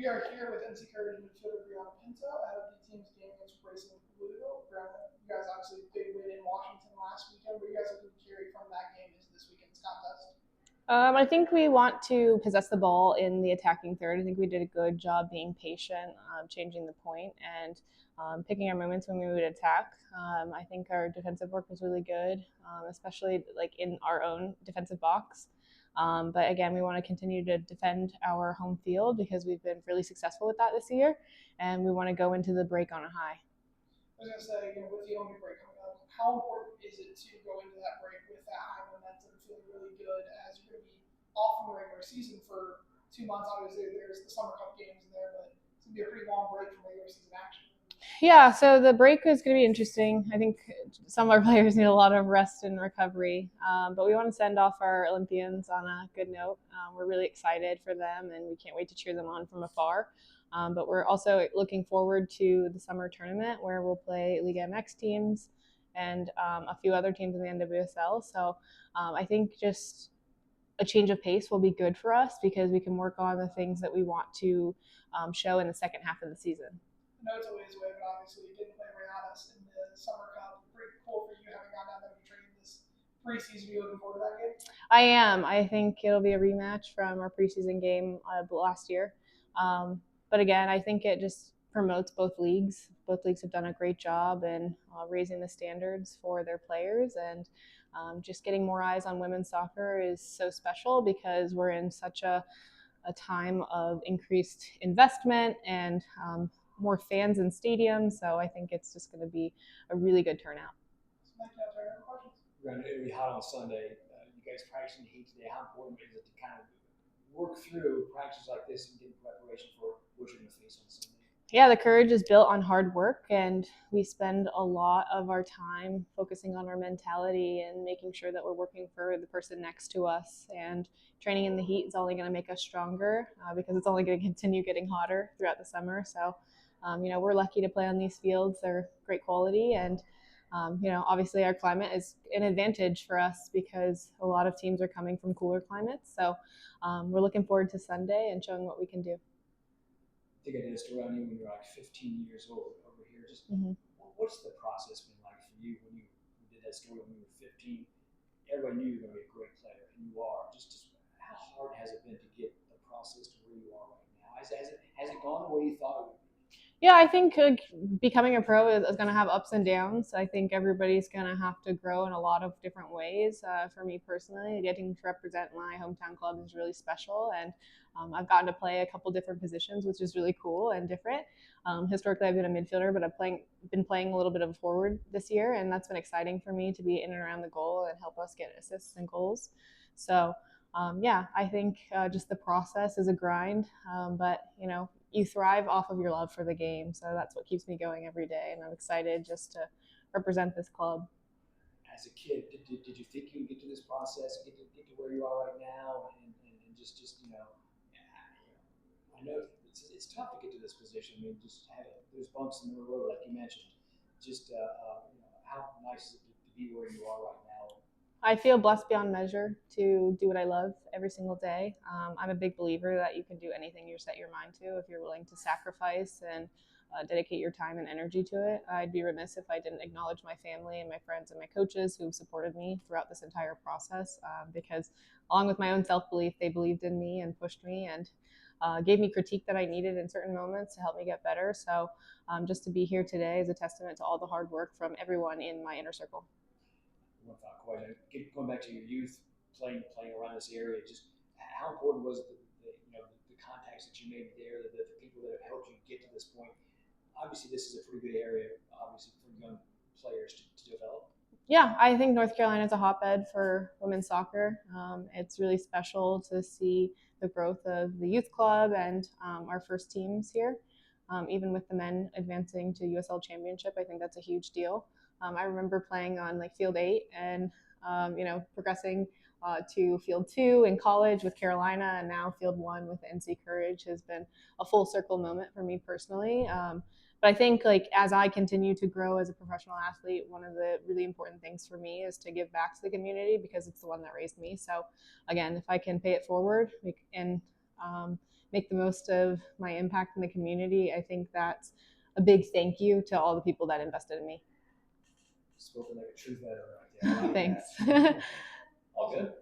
We are here with NC Courage midfielder Brianna Pinto ahead of the team's game against Racing Louisville. Brianna, you guys obviously big win in Washington last weekend. What are you guys looking to carry from that game into this weekend's contest? I think we want to possess the ball in the attacking third. I think we did a good job being patient, changing the point, and picking our moments when we would attack. I think our defensive work was really good, especially like in our own defensive box. But again, we want to continue to defend our home field because we've been really successful with that this year, and we want to go into the break on a high. I was going to say, with the Omi break coming up, how important is it to go into that break with that high momentum, feeling really good as you're going to be off from the regular season for 2 months? Obviously, there's the Summer Cup games in there, but it's going to be a pretty long break from regular season action. Yeah, so the break is going to be interesting. I think some of our players need a lot of rest and recovery, but we want to send off our Olympians on a good note. We're really excited for them, and we can't wait to cheer them on from afar. But we're also looking forward to the summer tournament where we'll play Liga MX teams and a few other teams in the NWSL. So I think just a change of pace will be good for us because we can work on the things that we want to show in the second half of the season. I know it's a ways away, but obviously you didn't play Rihanna's in the Summer Cup. Pretty cool for you having gone down there to train this preseason. Are you looking forward to that game? I am. I think it'll be a rematch from our preseason game last year. But again, I think it just promotes both leagues. Both leagues have done a great job in raising the standards for their players, and just getting more eyes on women's soccer is so special because we're in such a time of increased investment and more fans in stadiums. So I think it's just going to be a really good turnout. We're going to be hot on Sunday. You guys practicing the heat today. How important is it to kind of work through practices like this and get preparation for what you're going to face on Sunday? Yeah, the Courage is built on hard work, and we spend a lot of our time focusing on our mentality and making sure that we're working for the person next to us. And training in the heat is only going to make us stronger because it's only going to continue getting hotter throughout the summer. So, we're lucky to play on these fields. They're great quality, and obviously our climate is an advantage for us because a lot of teams are coming from cooler climates. So we're looking forward to Sunday and showing what we can do. I think I did a story on you when you were like 15 years old over here. Just what's the process been like for you when you did that story when you were 15? Everybody knew you were going to be a great player, and you are. Just how hard has it been to get the process to where you are right now? Has it gone the way you thought it would? Yeah, I think becoming a pro is going to have ups and downs. I think everybody's going to have to grow in a lot of different ways. For me personally, getting to represent my hometown club is really special, and I've gotten to play a couple different positions, which is really cool and different. Historically, I've been a midfielder, but I've been playing a little bit of a forward this year, and that's been exciting for me to be in and around the goal and help us get assists and goals. So, I think just the process is a grind, but you thrive off of your love for the game. So that's what keeps me going every day. And I'm excited just to represent this club. As a kid, did you think you would get to this process, get to where you are right now, and just I know it's tough to get to this position. I mean, just there's bumps in the road, like you mentioned. Just how nice is it to be where you are right now? I feel blessed beyond measure to do what I love every single day. I'm a big believer that you can do anything you set your mind to if you're willing to sacrifice and dedicate your time and energy to it. I'd be remiss if I didn't acknowledge my family and my friends and my coaches who've supported me throughout this entire process because along with my own self-belief, they believed in me and pushed me and gave me critique that I needed in certain moments to help me get better. So just to be here today is a testament to all the hard work from everyone in my inner circle. One thought question. Going back to your youth, playing around this area, just how important was the contacts that you made there, the people that have helped you get to this point? Obviously, this is a pretty good area, obviously, for young players to develop. Yeah, I think North Carolina is a hotbed for women's soccer. It's really special to see the growth of the youth club and our first teams here. Even with the men advancing to USL Championship, I think that's a huge deal. I remember playing on Field 8 and progressing to Field 2 in college with Carolina, and now Field 1 with NC Courage has been a full circle moment for me personally. But I think as I continue to grow as a professional athlete, one of the really important things for me is to give back to the community because it's the one that raised me. So again, if I can pay it forward and make the most of my impact in the community, I think that's a big thank you to all the people that invested in me. Spoken like a true veteran right there. I like Thanks. that. All good.